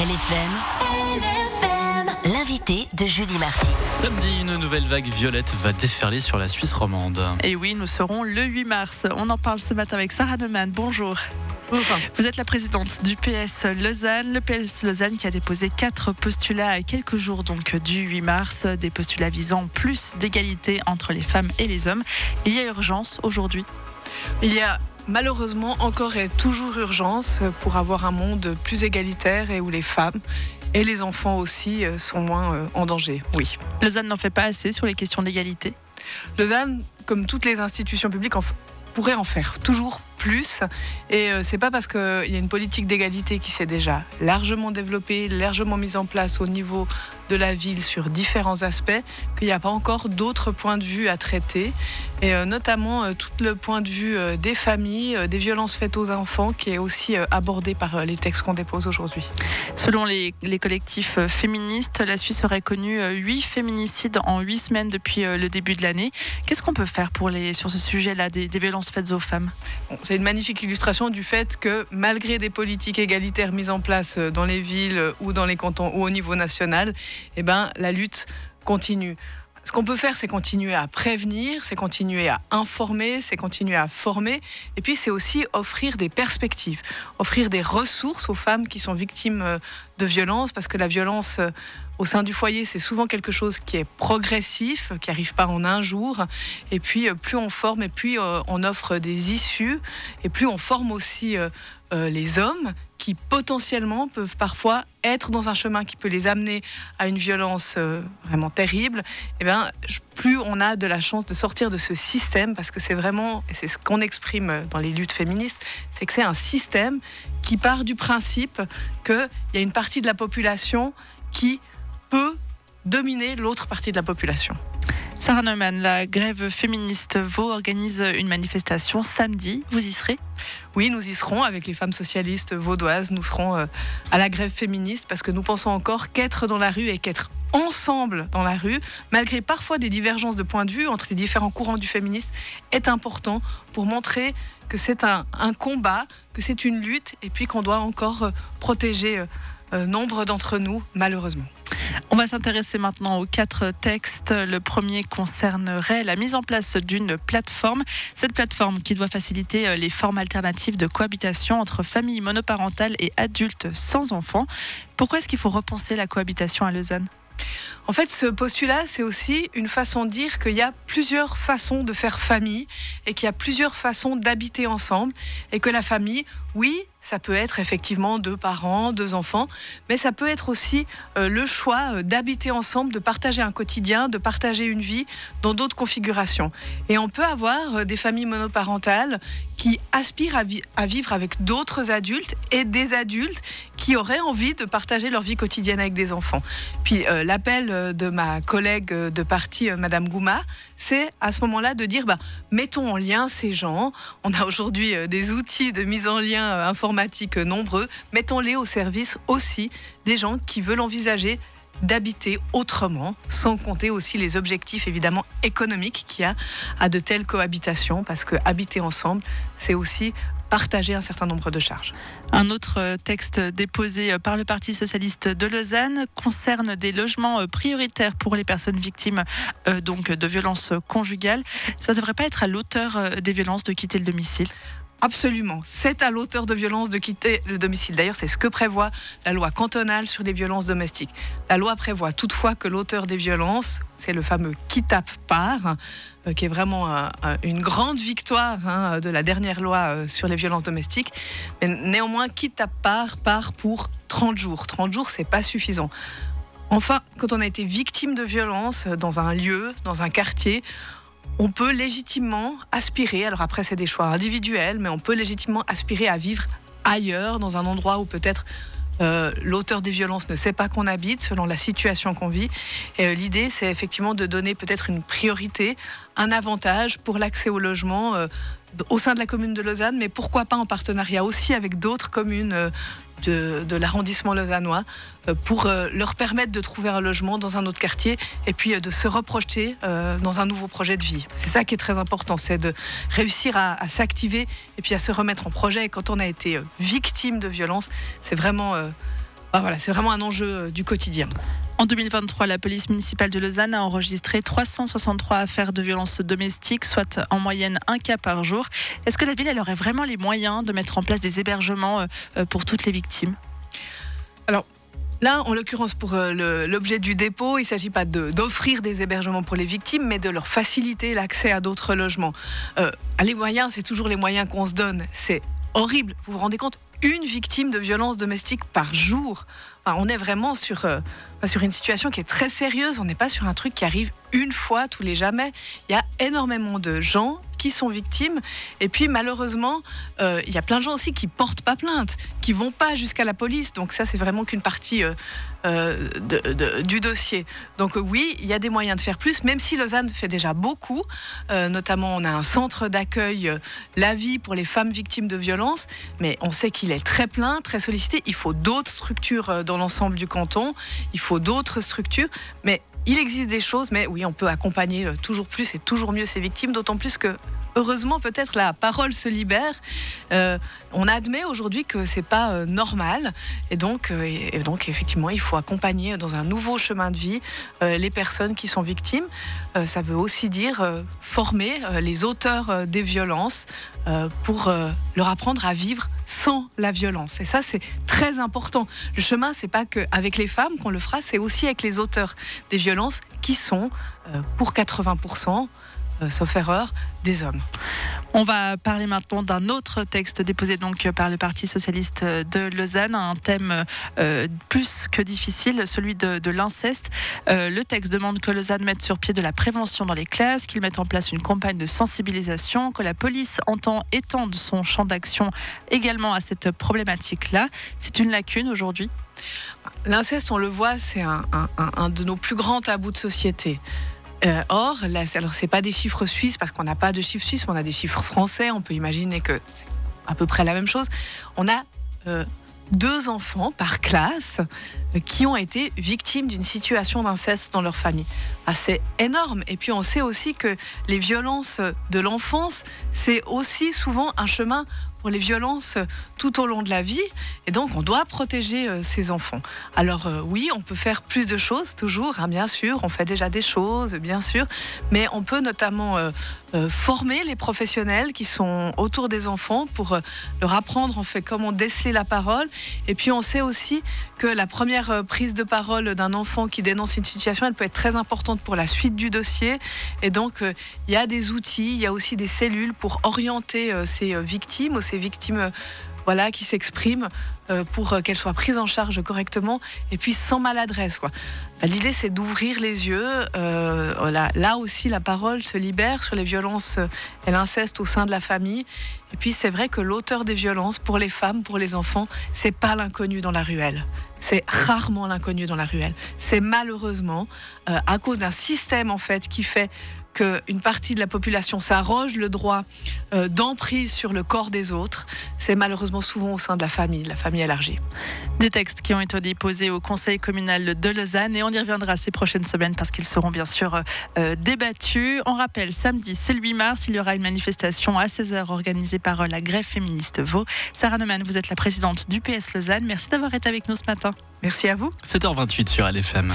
LFM, l'invité de Julie Marty. Samedi, une nouvelle vague violette va déferler sur la Suisse romande. Et oui, nous serons le 8 mars. On en parle ce matin avec Sarah Neumann. Bonjour. Bonjour. Vous êtes la présidente du PS Lausanne. Le PS Lausanne qui a déposé 4 postulats à quelques jours donc du 8 mars. Des postulats visant plus d'égalité entre les femmes et les hommes. Il y a urgence aujourd'hui. Il y a malheureusement encore et toujours urgence pour avoir un monde plus égalitaire et où les femmes et les enfants aussi sont moins en danger. Oui. Lausanne n'en fait pas assez sur les questions d'égalité. Lausanne, comme toutes les institutions publiques, pourrait en faire toujours plus. Et c'est pas parce qu'il y a une politique d'égalité qui s'est déjà largement développée, largement mise en place au niveau de la ville sur différents aspects, qu'il n'y a pas encore d'autres points de vue à traiter. Et notamment tout le point de vue des familles, des violences faites aux enfants, qui est aussi abordé par les textes qu'on dépose aujourd'hui. Selon les collectifs féministes, la Suisse aurait connu 8 féminicides en 8 semaines depuis le début de l'année. Qu'est-ce qu'on peut faire sur ce sujet-là, des violences faites aux femmes ? C'est une magnifique illustration du fait que malgré des politiques égalitaires mises en place dans les villes ou dans les cantons ou au niveau national, la lutte continue. Ce qu'on peut faire, c'est continuer à prévenir, c'est continuer à informer, c'est continuer à former. Et puis, c'est aussi offrir des perspectives, offrir des ressources aux femmes qui sont victimes de violences, parce que la violence au sein du foyer, c'est souvent quelque chose qui est progressif, qui n'arrive pas en un jour. Et puis, plus on forme, et plus on offre des issues, et plus on forme aussi les hommes qui potentiellement peuvent parfois être dans un chemin qui peut les amener à une violence vraiment terrible, plus on a de la chance de sortir de ce système, parce que c'est vraiment, et c'est ce qu'on exprime dans les luttes féministes, c'est que c'est un système qui part du principe qu'il y a une partie de la population qui peut dominer l'autre partie de la population. Sarah Neumann, la grève féministe Vaud organise une manifestation samedi. Vous y serez ? Oui, nous y serons avec les femmes socialistes vaudoises. Nous serons à la grève féministe parce que nous pensons encore qu'être dans la rue et qu'être ensemble dans la rue, malgré parfois des divergences de points de vue entre les différents courants du féminisme, est important pour montrer que c'est un combat, que c'est une lutte et puis qu'on doit encore protéger nombre d'entre nous, malheureusement. On va s'intéresser maintenant aux 4 textes. Le premier concernerait la mise en place d'une plateforme. Cette plateforme qui doit faciliter les formes alternatives de cohabitation entre familles monoparentales et adultes sans enfants. Pourquoi est-ce qu'il faut repenser la cohabitation à Lausanne ? En fait, ce postulat, c'est aussi une façon de dire qu'il y a plusieurs façons de faire famille et qu'il y a plusieurs façons d'habiter ensemble et que la famille, oui, ça peut être effectivement 2 parents, 2 enfants, mais ça peut être aussi le choix d'habiter ensemble, de partager un quotidien, de partager une vie dans d'autres configurations. Et on peut avoir des familles monoparentales qui aspirent à vivre avec d'autres adultes et des adultes qui auraient envie de partager leur vie quotidienne avec des enfants. Puis l'appel de ma collègue de parti, Madame Gouma, c'est à ce moment-là de dire mettons en lien ces gens. On a aujourd'hui des outils de mise en lien informatique nombreux. Mettons-les au service aussi des gens qui veulent envisager d'habiter autrement, sans compter aussi les objectifs évidemment économiques qu'il y a à de telles cohabitations, parce que habiter ensemble, c'est aussi partager un certain nombre de charges. Un autre texte déposé par le Parti socialiste de Lausanne concerne des logements prioritaires pour les personnes victimes donc de violences conjugales. Ça ne devrait pas être à l'auteur des violences de quitter le domicile ? Absolument. C'est à l'auteur de violences de quitter le domicile. D'ailleurs, c'est ce que prévoit la loi cantonale sur les violences domestiques. La loi prévoit toutefois que l'auteur des violences, c'est le fameux qui tape part, qui est vraiment une grande victoire de la dernière loi sur les violences domestiques. Mais néanmoins, qui tape part pour 30 jours. 30 jours, c'est pas suffisant. Enfin, quand on a été victime de violences dans un lieu, dans un quartier, on peut légitimement aspirer, alors après c'est des choix individuels, mais on peut légitimement aspirer à vivre ailleurs, dans un endroit où peut-être l'auteur des violences ne sait pas qu'on habite, selon la situation qu'on vit. Et l'idée, c'est effectivement de donner peut-être une priorité, un avantage pour l'accès au logement au sein de la commune de Lausanne, mais pourquoi pas en partenariat aussi avec d'autres communes de l'arrondissement lausannois pour leur permettre de trouver un logement dans un autre quartier et puis de se reprojeter dans un nouveau projet de vie. C'est ça qui est très important, c'est de réussir à s'activer et puis à se remettre en projet. Et quand on a été victime de violence, c'est vraiment Voilà, c'est vraiment un enjeu du quotidien. En 2023, la police municipale de Lausanne a enregistré 363 affaires de violences domestiques, soit en moyenne un cas par jour. Est-ce que la ville aurait vraiment les moyens de mettre en place des hébergements pour toutes les victimes ? Alors, là, en l'occurrence, pour l'objet du dépôt, il ne s'agit pas d'offrir des hébergements pour les victimes, mais de leur faciliter l'accès à d'autres logements. Les moyens, c'est toujours les moyens qu'on se donne. C'est horrible. Vous vous rendez compte ? Une victime de violence domestique par jour. On est vraiment sur une situation qui est très sérieuse. On n'est pas sur un truc qui arrive une fois tous les jamais. Il y a énormément de gens qui sont victimes. Et puis malheureusement, il y a plein de gens aussi qui portent pas plainte, qui vont pas jusqu'à la police. Donc ça, c'est vraiment qu'une partie du dossier. Donc oui, il y a des moyens de faire plus, même si Lausanne fait déjà beaucoup. Notamment, on a un centre d'accueil La Vie pour les femmes victimes de violences. Mais on sait qu'il est très plein, très sollicité. Il faut d'autres structures dans l'ensemble du canton. Il faut d'autres structures. Mais il existe des choses, mais oui, on peut accompagner toujours plus et toujours mieux ces victimes, d'autant plus que, heureusement, peut-être la parole se libère. On admet aujourd'hui que c'est pas normal, et donc, effectivement, il faut accompagner dans un nouveau chemin de vie les personnes qui sont victimes. Ça veut aussi dire former les auteurs des violences pour leur apprendre à vivre sans la violence. Et ça, c'est très important. Le chemin, c'est pas qu'avec les femmes qu'on le fera, c'est aussi avec les auteurs des violences qui sont, pour 80%, sauf erreur, des hommes. On va parler maintenant d'un autre texte déposé donc par le Parti socialiste de Lausanne, un thème plus que difficile, celui de l'inceste. Le texte demande que Lausanne mette sur pied de la prévention dans les classes, qu'il mette en place une campagne de sensibilisation, que la police entend étendre son champ d'action également à cette problématique-là. C'est une lacune aujourd'hui ? L'inceste, on le voit, c'est un de nos plus grands tabous de société. Or, alors c'est pas des chiffres suisses parce qu'on n'a pas de chiffres suisses, mais on a des chiffres français. On peut imaginer que c'est à peu près la même chose. On a 2 enfants par classe qui ont été victimes d'une situation d'inceste dans leur famille. C'est énorme. Et puis on sait aussi que les violences de l'enfance, c'est aussi souvent un chemin pour les violences tout au long de la vie. Et donc, on doit protéger ces enfants. Alors oui, on peut faire plus de choses, toujours, bien sûr. On fait déjà des choses, bien sûr. Mais on peut notamment former les professionnels qui sont autour des enfants pour leur apprendre, en fait, comment déceler la parole. Et puis, on sait aussi que la première prise de parole d'un enfant qui dénonce une situation, elle peut être très importante pour la suite du dossier. Et donc, il y a des outils, il y a aussi des cellules pour orienter ces victimes ou ces victimes qui s'expriment pour qu'elles soient prises en charge correctement et puis sans maladresse. L'idée, c'est d'ouvrir les yeux. Là aussi, la parole se libère sur les violences et l'inceste au sein de la famille. Et puis, c'est vrai que l'auteur des violences, pour les femmes, pour les enfants, c'est pas l'inconnu dans la ruelle. C'est rarement l'inconnu dans la ruelle. C'est malheureusement à cause d'un système, en fait, qui fait qu'une partie de la population s'arroge le droit d'emprise sur le corps des autres. C'est malheureusement souvent au sein de la famille élargie. Des textes qui ont été déposés au Conseil communal de Lausanne et on y reviendra ces prochaines semaines parce qu'ils seront bien sûr débattus. On rappelle, samedi, c'est le 8 mars, il y aura une manifestation à 16h organisée par la Grève féministe Vaud. Sarah Neumann, vous êtes la présidente du PS Lausanne. Merci d'avoir été avec nous ce matin. Merci à vous. 7h28 sur LFM.